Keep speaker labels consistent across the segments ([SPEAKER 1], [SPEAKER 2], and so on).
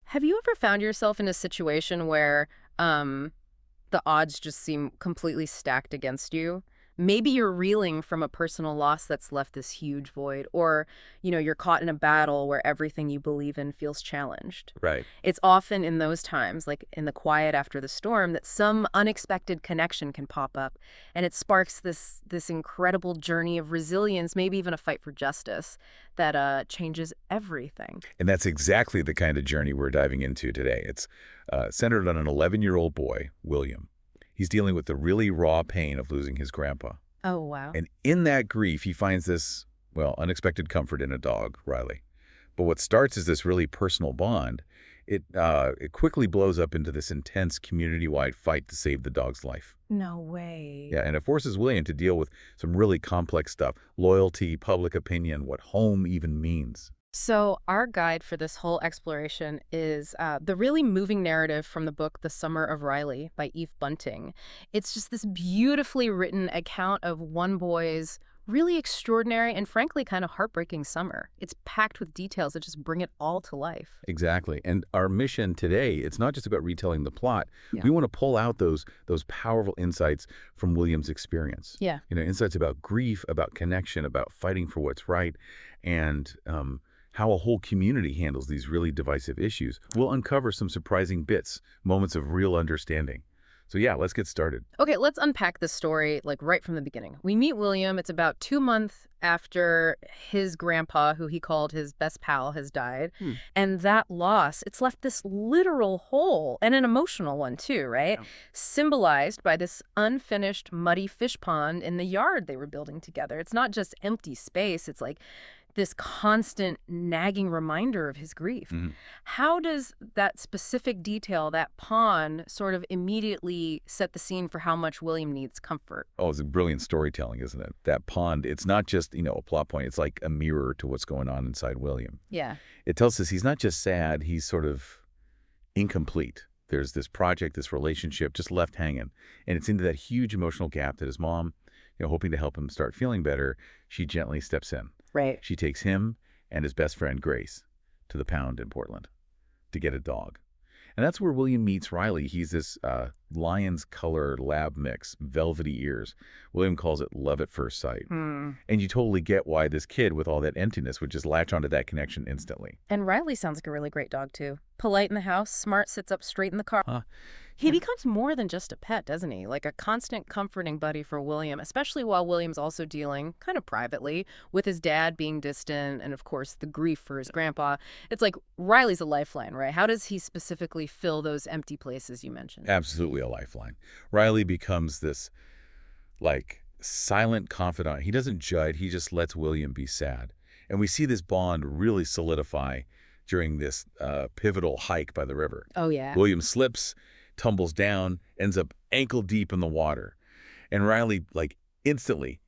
[SPEAKER 1] Have you ever found yourself in a situation where the odds just seem completely stacked against you? Maybe you're reeling from a personal loss that's left this huge void, or, you're caught in a battle where everything you believe in feels challenged.
[SPEAKER 2] Right.
[SPEAKER 1] It's often in those times, like in the quiet after the storm, that some unexpected connection can pop up, and it sparks this incredible journey of resilience, maybe even a fight for justice that changes everything.
[SPEAKER 2] And that's exactly the kind of journey we're diving into today. It's centered on an 11-year-old boy, William. He's dealing with the really raw pain of losing his grandpa.
[SPEAKER 1] Oh, wow.
[SPEAKER 2] And in that grief, he finds this, well, unexpected comfort in a dog, Riley. But what starts as this really personal bond, it quickly blows up into this intense community-wide fight to save the dog's life.
[SPEAKER 1] No way.
[SPEAKER 2] Yeah, and it forces William to deal with some really complex stuff: loyalty, public opinion, what home even means.
[SPEAKER 1] So, our guide for this whole exploration is the really moving narrative from the book The Summer of Riley by Eve Bunting. It's just this beautifully written account of one boy's really extraordinary and frankly kind of heartbreaking summer. It's packed with details that just bring it all to life.
[SPEAKER 2] Exactly. And our mission today, it's not just about retelling the plot.
[SPEAKER 1] Yeah.
[SPEAKER 2] We want to pull out those powerful insights from William's experience.
[SPEAKER 1] Yeah.
[SPEAKER 2] Insights about grief, about connection, about fighting for what's right, and how a whole community handles these really divisive issues. We'll uncover some surprising bits, moments of real understanding. So yeah, let's get started.
[SPEAKER 1] Okay, let's unpack this story like right from the beginning. We meet William. It's about 2 months after his grandpa, who he called his best pal, has died. And that loss, it's left this literal hole, and an emotional one too, right?
[SPEAKER 2] Yeah.
[SPEAKER 1] Symbolized by this unfinished muddy fish pond in the yard they were building together. It's not just empty space. It's like this constant nagging reminder of his grief.
[SPEAKER 2] Mhm.
[SPEAKER 1] How does that specific detail, that pond, sort of immediately set the scene for how much William needs comfort?
[SPEAKER 2] Oh, it's a brilliant storytelling, isn't it? That pond, it's not just, a plot point. It's like a mirror to what's going on inside William.
[SPEAKER 1] Yeah.
[SPEAKER 2] It tells us he's not just sad, he's sort of incomplete. There's this project, this relationship just left hanging. And it's into that huge emotional gap that his mom, hoping to help him start feeling better, she gently steps in.
[SPEAKER 1] Right.
[SPEAKER 2] She takes him and his best friend, Grace, to the pound in Portland to get a dog. And that's where William meets Riley. He's this lion's color lab mix, velvety ears. William calls it love at first sight. And you totally get why this kid with all that emptiness would just latch onto that connection instantly.
[SPEAKER 1] And Riley sounds like a really great dog, too. Polite in the house, smart, sits up straight in the car.
[SPEAKER 2] Huh?
[SPEAKER 1] He becomes more than just a pet, doesn't he? Like a constant comforting buddy for William, especially while William's also dealing, kind of privately, with his dad being distant and, of course, the grief for his grandpa. It's like Riley's a lifeline, right? How does he specifically fill those empty places you mentioned?
[SPEAKER 2] Absolutely a lifeline. Riley becomes this, like, silent confidant. He doesn't judge. He just lets William be sad. And we see this bond really solidify during this pivotal hike by the river.
[SPEAKER 1] Oh, yeah.
[SPEAKER 2] William slips, tumbles down, ends up ankle deep in the water. And Riley,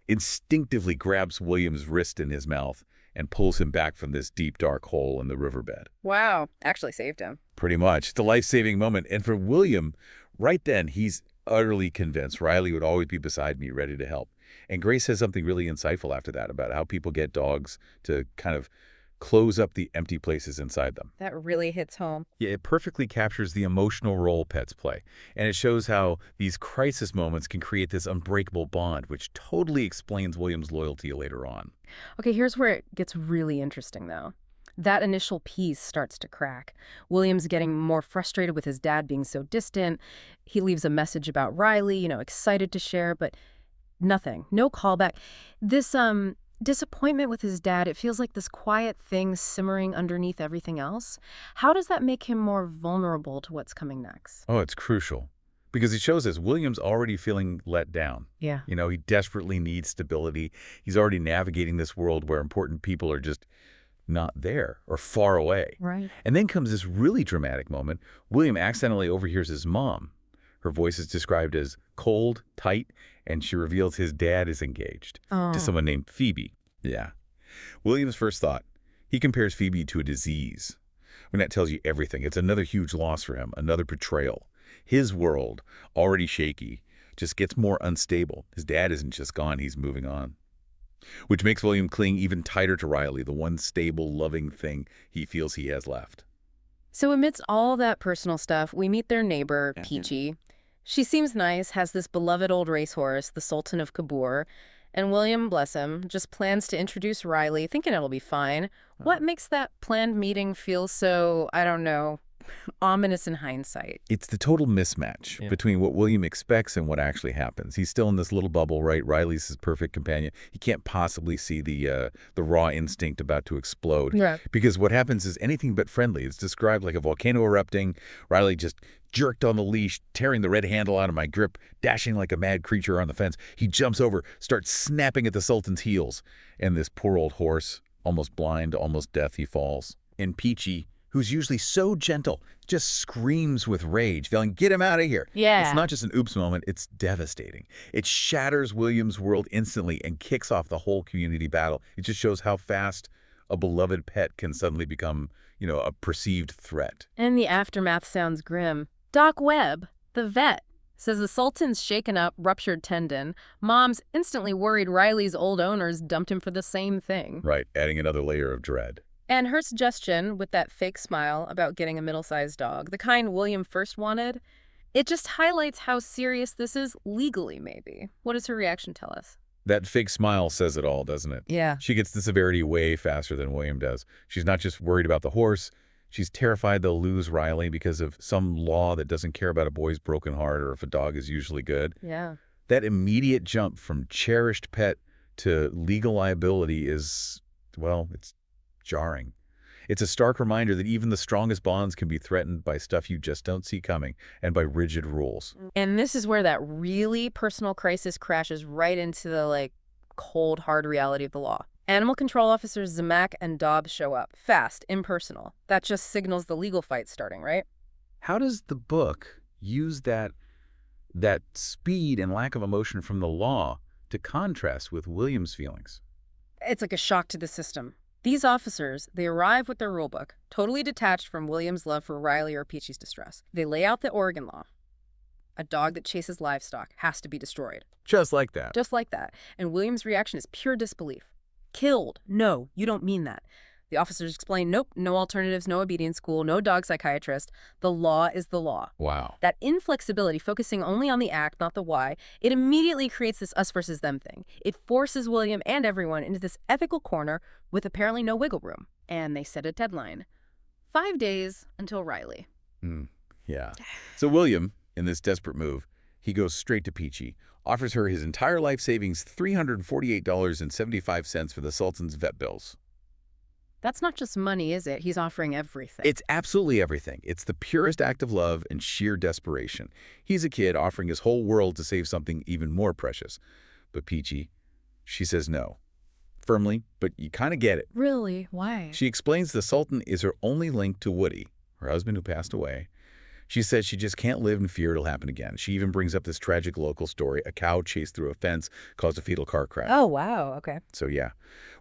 [SPEAKER 2] instinctively grabs William's wrist in his mouth and pulls him back from this deep, dark hole in the riverbed.
[SPEAKER 1] Wow. Actually saved him.
[SPEAKER 2] Pretty much. It's a life-saving moment. And for William, right then, he's utterly convinced Riley would always be beside me, ready to help. And Grace says something really insightful after that about how people get dogs to kind of close up the empty places inside them.
[SPEAKER 1] That really hits home.
[SPEAKER 2] Yeah, it perfectly captures the emotional role pets play. And it shows how these crisis moments can create this unbreakable bond, which totally explains William's loyalty later on.
[SPEAKER 1] Okay, here's where it gets really interesting, though. That initial piece starts to crack. William's getting more frustrated with his dad being so distant. He leaves a message about Riley, excited to share, but nothing. No callback. This, disappointment with his dad, it feels like this quiet thing simmering underneath everything else. How does that make him more vulnerable to what's coming next?
[SPEAKER 2] Oh, it's crucial. Because it shows us William's already feeling let down.
[SPEAKER 1] Yeah.
[SPEAKER 2] He desperately needs stability. He's already navigating this world where important people are just not there or far away.
[SPEAKER 1] Right.
[SPEAKER 2] And then comes this really dramatic moment. William accidentally overhears his mom. Her voice is described as cold, tight, and she reveals his dad is engaged to someone named Phoebe. Yeah. William's first thought, he compares Phoebe to a disease. I mean, that tells you everything. It's another huge loss for him, another betrayal. His world, already shaky, just gets more unstable. His dad isn't just gone, he's moving on. Which makes William cling even tighter to Riley, the one stable, loving thing he feels he has left.
[SPEAKER 1] So amidst all that personal stuff, we meet their neighbor, Peachy. She seems nice, has this beloved old racehorse, the Sultan of Kabur, and William, bless him, just plans to introduce Riley, thinking it'll be fine. What makes that planned meeting feel so, I don't know, ominous in hindsight?
[SPEAKER 2] It's the total mismatch between what William expects and what actually happens. He's still in this little bubble, right? Riley's his perfect companion. He can't possibly see the raw instinct about to explode.
[SPEAKER 1] Yeah.
[SPEAKER 2] Because what happens is anything but friendly. It's described like a volcano erupting. Riley just jerked on the leash, tearing the red handle out of my grip, dashing like a mad creature on the fence. He jumps over, starts snapping at the Sultan's heels. And this poor old horse, almost blind, almost deaf, he falls. And Peachy, who's usually so gentle, just screams with rage, yelling, "Get him out of here!"
[SPEAKER 1] Yeah.
[SPEAKER 2] It's not just an oops moment, it's devastating. It shatters William's world instantly and kicks off the whole community battle. It just shows how fast a beloved pet can suddenly become, a perceived threat.
[SPEAKER 1] And the aftermath sounds grim. Doc Webb, the vet, says the Sultan's shaken up, ruptured tendon. Mom's instantly worried Riley's old owners dumped him for the same thing.
[SPEAKER 2] Right, adding another layer of dread.
[SPEAKER 1] And her suggestion, with that fake smile about getting a middle-sized dog, the kind William first wanted, it just highlights how serious this is legally, maybe. What does her reaction tell us?
[SPEAKER 2] That fake smile says it all, doesn't it?
[SPEAKER 1] Yeah.
[SPEAKER 2] She gets the severity way faster than William does. She's not just worried about the horse. She's terrified they'll lose Riley because of some law that doesn't care about a boy's broken heart or if a dog is usually good.
[SPEAKER 1] Yeah.
[SPEAKER 2] That immediate jump from cherished pet to legal liability is, well, it's jarring. It's a stark reminder that even the strongest bonds can be threatened by stuff you just don't see coming and by rigid rules.
[SPEAKER 1] And this is where that really personal crisis crashes right into the, cold, hard reality of the law. Animal control officers Zemek and Dobbs show up. Fast, impersonal. That just signals the legal fight starting, right?
[SPEAKER 2] How does the book use that speed and lack of emotion from the law to contrast with William's feelings?
[SPEAKER 1] It's like a shock to the system. These officers, they arrive with their rulebook, totally detached from William's love for Riley or Peachy's distress. They lay out the Oregon law. A dog that chases livestock has to be destroyed.
[SPEAKER 2] Just like that.
[SPEAKER 1] Just like that. And William's reaction is pure disbelief. Killed. No, you don't mean that. The officers explain, nope, no alternatives, no obedience school, no dog psychiatrist. The law is the law.
[SPEAKER 2] Wow.
[SPEAKER 1] That inflexibility, focusing only on the act, not the why, it immediately creates this us versus them thing. It forces William and everyone into this ethical corner with apparently no wiggle room. And they set a deadline. 5 days until Riley.
[SPEAKER 2] Yeah. So William, in this desperate move, he goes straight to Peachy, offers her his entire life savings, $348.75 for the Sultan's vet bills.
[SPEAKER 1] That's not just money, is it? He's offering everything.
[SPEAKER 2] It's absolutely everything. It's the purest act of love and sheer desperation. He's a kid offering his whole world to save something even more precious. But Peachy, she says no. Firmly, but you kind of get it.
[SPEAKER 1] Really? Why?
[SPEAKER 2] She explains the Sultan is her only link to Woody, her husband who passed away. She says she just can't live in fear it'll happen again. She even brings up this tragic local story. A cow chased through a fence caused a fatal car crash.
[SPEAKER 1] Oh, wow. Okay.
[SPEAKER 2] So, yeah.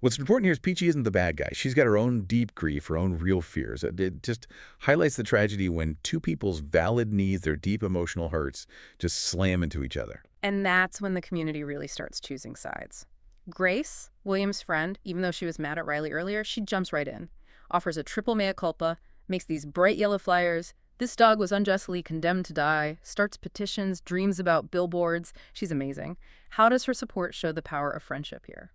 [SPEAKER 2] What's important here is Peachy isn't the bad guy. She's got her own deep grief, her own real fears. It just highlights the tragedy when two people's valid needs, their deep emotional hurts, just slam into each other.
[SPEAKER 1] And that's when the community really starts choosing sides. Grace, William's friend, even though she was mad at Riley earlier, she jumps right in, offers a triple mea culpa, makes these bright yellow flyers. This dog was unjustly condemned to die, starts petitions, dreams about billboards. She's amazing. How does her support show the power of friendship here?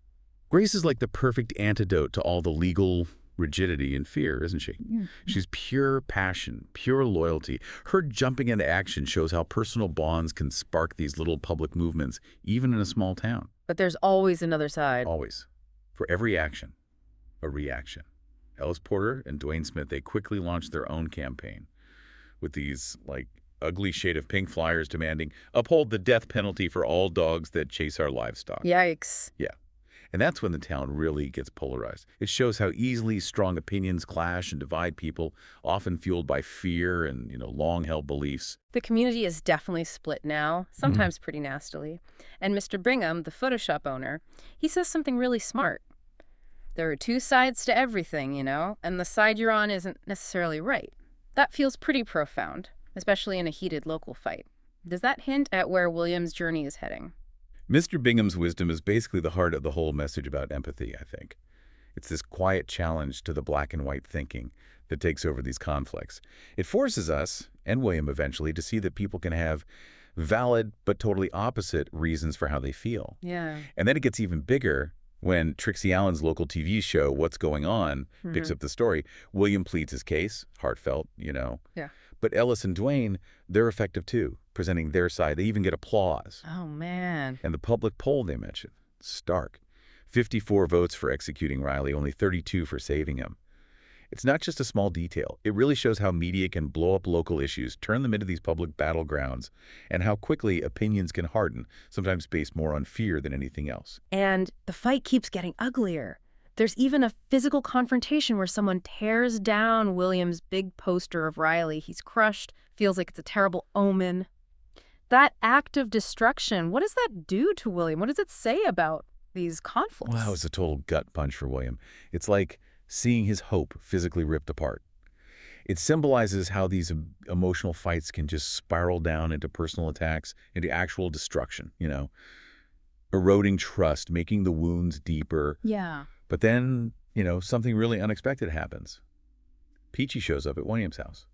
[SPEAKER 2] Grace is like the perfect antidote to all the legal rigidity and fear, isn't she?
[SPEAKER 1] Yeah.
[SPEAKER 2] She's pure passion, pure loyalty. Her jumping into action shows how personal bonds can spark these little public movements, even in a small town.
[SPEAKER 1] But there's always another side.
[SPEAKER 2] Always. For every action, a reaction. Ellis Porter and Dwayne Smith, they quickly launched their own campaign with these, ugly shade of pink flyers demanding, uphold the death penalty for all dogs that chase our livestock.
[SPEAKER 1] Yikes.
[SPEAKER 2] Yeah. And that's when the town really gets polarized. It shows how easily strong opinions clash and divide people, often fueled by fear and, long-held beliefs.
[SPEAKER 1] The community is definitely split now, sometimes pretty nastily. And Mr. Brigham, the Photoshop owner, he says something really smart. There are two sides to everything, and the side you're on isn't necessarily right. That feels pretty profound, especially in a heated local fight. Does that hint at where William's journey is heading?
[SPEAKER 2] Mr. Bingham's wisdom is basically the heart of the whole message about empathy, I think. It's this quiet challenge to the black and white thinking that takes over these conflicts. It forces us, and William eventually, to see that people can have valid but totally opposite reasons for how they feel.
[SPEAKER 1] Yeah.
[SPEAKER 2] And then it gets even bigger when Trixie Allen's local TV show, What's Going On, picks up the story. William pleads his case, heartfelt,
[SPEAKER 1] Yeah.
[SPEAKER 2] But Ellis and Dwayne, they're effective too, presenting their side. They even get applause.
[SPEAKER 1] Oh, man.
[SPEAKER 2] And the public poll they mentioned, stark. 54 votes for executing Riley, only 32 for saving him. It's not just a small detail. It really shows how media can blow up local issues, turn them into these public battlegrounds, and how quickly opinions can harden, sometimes based more on fear than anything else.
[SPEAKER 1] And the fight keeps getting uglier. There's even a physical confrontation where someone tears down William's big poster of Riley. He's crushed, feels like it's a terrible omen. That act of destruction, what does that do to William? What does it say about these conflicts?
[SPEAKER 2] Wow, it's a total gut punch for William. It's like seeing his hope physically ripped apart. It symbolizes how these emotional fights can just spiral down into personal attacks, into actual destruction, eroding trust, making the wounds deeper.
[SPEAKER 1] Yeah.
[SPEAKER 2] But then, something really unexpected happens. Peachy shows up at William's house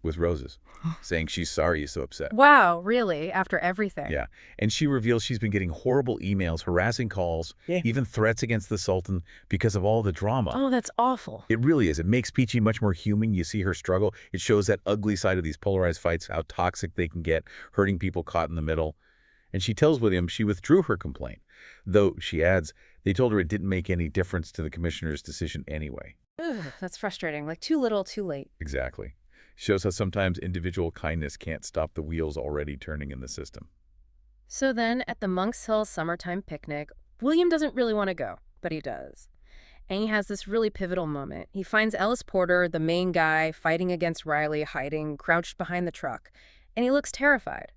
[SPEAKER 2] with roses, saying she's sorry he's so upset.
[SPEAKER 1] Wow, really? After everything?
[SPEAKER 2] Yeah. And she reveals she's been getting horrible emails, harassing calls, even threats against the Sultan because of all the drama.
[SPEAKER 1] Oh, that's awful.
[SPEAKER 2] It really is. It makes Peachy much more human. You see her struggle. It shows that ugly side of these polarized fights, how toxic they can get, hurting people caught in the middle. And she tells William she withdrew her complaint, though, she adds, they told her it didn't make any difference to the commissioner's decision anyway.
[SPEAKER 1] Ugh, that's frustrating. Like, too little, too late.
[SPEAKER 2] Exactly. Shows how sometimes individual kindness can't stop the wheels already turning in the system.
[SPEAKER 1] So then, at the Monk's Hill summertime picnic, William doesn't really want to go, but he does. And he has this really pivotal moment. He finds Ellis Porter, the main guy, fighting against Riley, hiding, crouched behind the truck. And he looks terrified.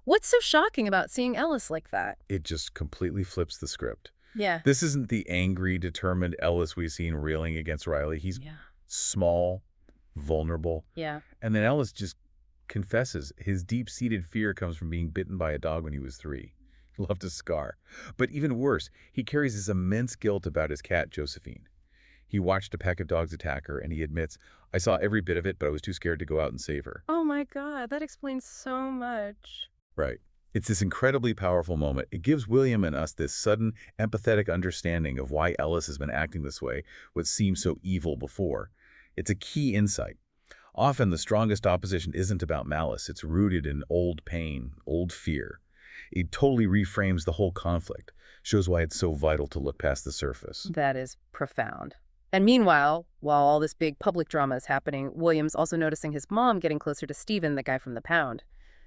[SPEAKER 1] What's so shocking about seeing Ellis like that?
[SPEAKER 2] It just completely flips the script.
[SPEAKER 1] Yeah.
[SPEAKER 2] This isn't the angry, determined Ellis we've seen reeling against Riley. He's small, vulnerable.
[SPEAKER 1] Yeah.
[SPEAKER 2] And then Ellis just confesses his deep-seated fear comes from being bitten by a dog when he was 3. He loved a scar. But even worse, he carries this immense guilt about his cat, Josephine. He watched a pack of dogs attack her, and he admits, I saw every bit of it, but I was too scared to go out and save her.
[SPEAKER 1] Oh my God, that explains so much.
[SPEAKER 2] Right. It's this incredibly powerful moment. It gives William and us this sudden, empathetic understanding of why Ellis has been acting this way, what seemed so evil before. It's a key insight. Often the strongest opposition isn't about malice. It's rooted in old pain, old fear. It totally reframes the whole conflict, shows why it's so vital to look past the surface.
[SPEAKER 1] That is profound. And meanwhile, while all this big public drama is happening, William's also noticing his mom getting closer to Stephen, the guy from the pound.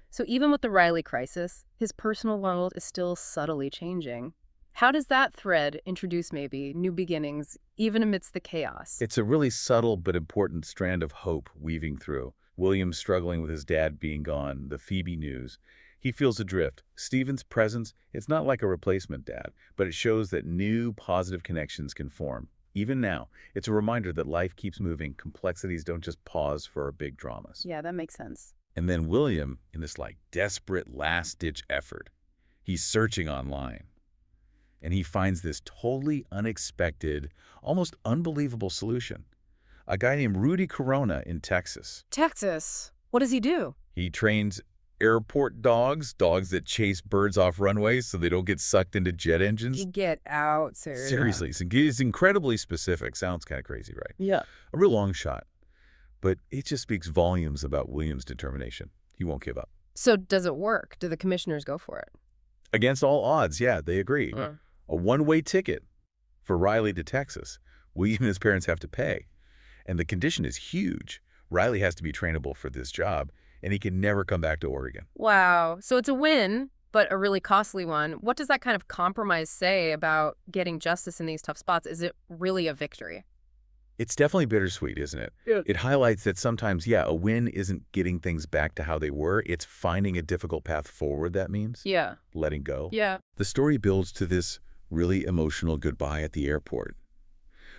[SPEAKER 1] So even with the Riley crisis, his personal world is still subtly changing. How does that thread introduce maybe new beginnings, even amidst the chaos?
[SPEAKER 2] It's a really subtle but important strand of hope weaving through. William struggling with his dad being gone, the Phoebe news. He feels adrift. Stephen's presence, it's not like a replacement dad, but it shows that new positive connections can form. Even now, it's a reminder that life keeps moving. Complexities don't just pause for our big dramas.
[SPEAKER 1] Yeah, that makes sense.
[SPEAKER 2] And then William, in this desperate last-ditch effort, he's searching online. And he finds this totally unexpected, almost unbelievable solution. A guy named Rudy Corona in Texas.
[SPEAKER 1] Texas? What does he do?
[SPEAKER 2] He trains airport dogs that chase birds off runways so they don't get sucked into jet engines.
[SPEAKER 1] Get out,
[SPEAKER 2] Seriously, it's incredibly specific. Sounds kind of crazy, right?
[SPEAKER 1] Yeah.
[SPEAKER 2] A real long shot. But it just speaks volumes about William's determination. He won't give up.
[SPEAKER 1] So does it work? Do the commissioners go for it?
[SPEAKER 2] Against all odds, yeah, they agree. A one-way ticket for Riley to Texas. William and his parents have to pay. And the condition is huge. Riley has to be trainable for this job, and he can never come back to Oregon.
[SPEAKER 1] Wow. So it's a win, but a really costly one. What does that kind of compromise say about getting justice in these tough spots? Is it really a victory?
[SPEAKER 2] It's definitely bittersweet, isn't it?
[SPEAKER 1] Yeah.
[SPEAKER 2] It highlights that sometimes, a win isn't getting things back to how they were. It's finding a difficult path forward, that means.
[SPEAKER 1] Yeah.
[SPEAKER 2] Letting go.
[SPEAKER 1] Yeah.
[SPEAKER 2] The story builds to this really emotional goodbye at the airport.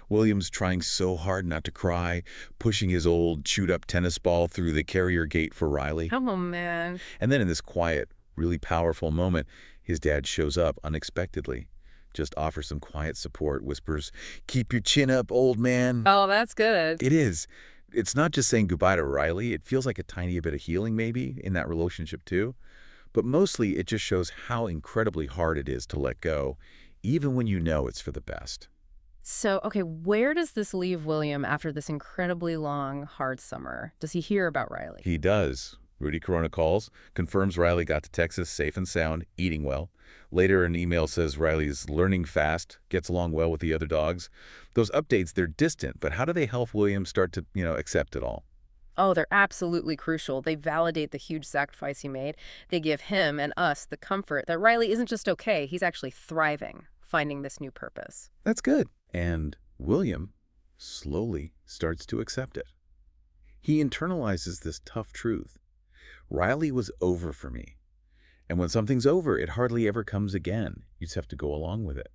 [SPEAKER 2] William's trying so hard not to cry, pushing his old chewed-up tennis ball through the carrier gate for Riley.
[SPEAKER 1] Oh, man.
[SPEAKER 2] And then in this quiet, really powerful moment, his dad shows up unexpectedly, just offers some quiet support, whispers, "Keep your chin up, old man."
[SPEAKER 1] Oh, that's good.
[SPEAKER 2] It is. It's not just saying goodbye to Riley. It feels like a tiny bit of healing maybe in that relationship too. But mostly it just shows how incredibly hard it is to let go, even when you know it's for the best.
[SPEAKER 1] So, okay, where does this leave William after this incredibly long, hard summer? Does he hear about Riley?
[SPEAKER 2] He does. Rudy Corona calls, confirms Riley got to Texas safe and sound, eating well. Later, an email says Riley's learning fast, gets along well with the other dogs. Those updates, they're distant, but how do they help William start to, accept it all?
[SPEAKER 1] Oh, they're absolutely crucial. They validate the huge sacrifice he made. They give him and us the comfort that Riley isn't just okay, he's actually thriving, finding this new purpose.
[SPEAKER 2] That's good. And William slowly starts to accept it. He internalizes this tough truth. Riley was over for me. And when something's over, it hardly ever comes again. You just have to go along with it.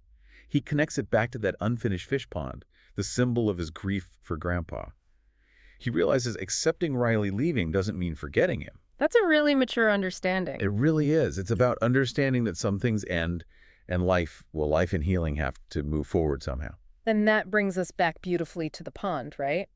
[SPEAKER 2] He connects it back to that unfinished fish pond, the symbol of his grief for Grandpa. He realizes accepting Riley leaving doesn't mean forgetting him.
[SPEAKER 1] That's a really mature understanding.
[SPEAKER 2] It really is. It's about understanding that some things end and life and healing have to move forward somehow.
[SPEAKER 1] And that brings us back beautifully to the pond, right?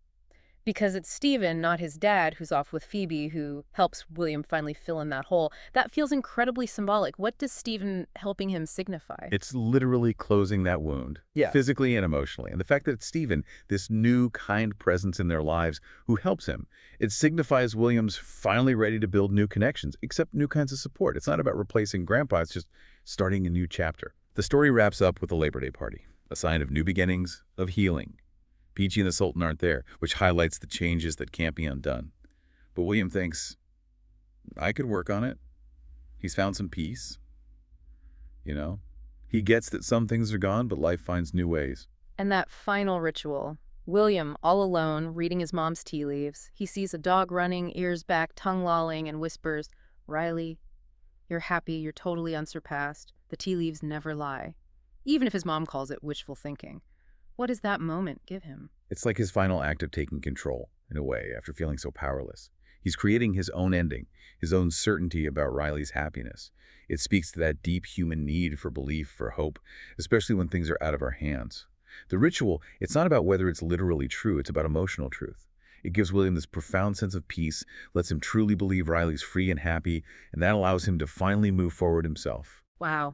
[SPEAKER 1] Because it's Stephen, not his dad, who's off with Phoebe, who helps William finally fill in that hole. That feels incredibly symbolic. What does Stephen helping him signify?
[SPEAKER 2] It's literally closing that wound,
[SPEAKER 1] Yeah.
[SPEAKER 2] physically and emotionally. And the fact that it's Stephen, this new, kind presence in their lives who helps him, it signifies William's finally ready to build new connections, accept new kinds of support. It's not about replacing Grandpa, it's just starting a new chapter. The story wraps up with the Labor Day party, a sign of new beginnings, of healing. Peachy and the Sultan aren't there, which highlights the changes that can't be undone. But William thinks, I could work on it. He's found some peace. He gets that some things are gone, but life finds new ways.
[SPEAKER 1] And that final ritual. William, all alone, reading his mom's tea leaves. He sees a dog running, ears back, tongue lolling, and whispers, Riley, you're happy, you're totally unsurpassed. The tea leaves never lie. Even if his mom calls it wishful thinking. What does that moment give him?
[SPEAKER 2] It's like his final act of taking control, in a way, after feeling so powerless. He's creating his own ending, his own certainty about Riley's happiness. It speaks to that deep human need for belief, for hope, especially when things are out of our hands. The ritual, it's not about whether it's literally true, it's about emotional truth. It gives William this profound sense of peace, lets him truly believe Riley's free and happy, and that allows him to finally move forward himself.
[SPEAKER 1] Wow.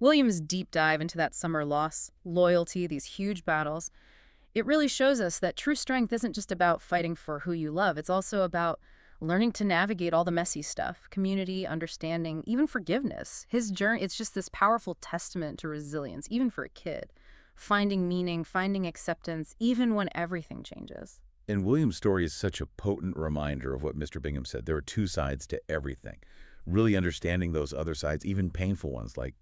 [SPEAKER 1] William's deep dive into that summer loss, loyalty, these huge battles, it really shows us that true strength isn't just about fighting for who you love. It's also about learning to navigate all the messy stuff, community, understanding, even forgiveness. His journey, it's just this powerful testament to resilience, even for a kid. Finding meaning, finding acceptance, even when everything changes.
[SPEAKER 2] And William's story is such a potent reminder of what Mr. Bingham said. There are two sides to everything. Really understanding those other sides, even painful ones like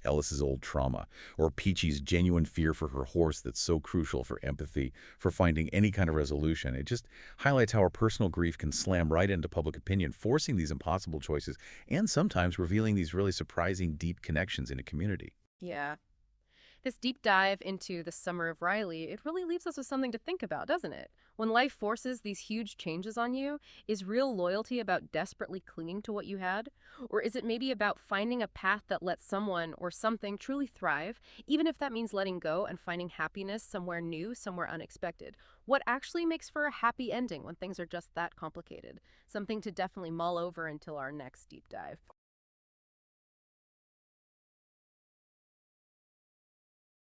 [SPEAKER 2] Ellis's old trauma, or Peachy's genuine fear for her horse that's so crucial for empathy, for finding any kind of resolution. It just highlights how our personal grief can slam right into public opinion, forcing these impossible choices, and sometimes revealing these really surprising deep connections in a community.
[SPEAKER 1] Yeah. This deep dive into the summer of Riley, it really leaves us with something to think about, doesn't it? When life forces these huge changes on you, is real loyalty about desperately clinging to what you had? Or is it maybe about finding a path that lets someone or something truly thrive, even if that means letting go and finding happiness somewhere new, somewhere unexpected? What actually makes for a happy ending when things are just that complicated? Something to definitely mull over until our next deep dive.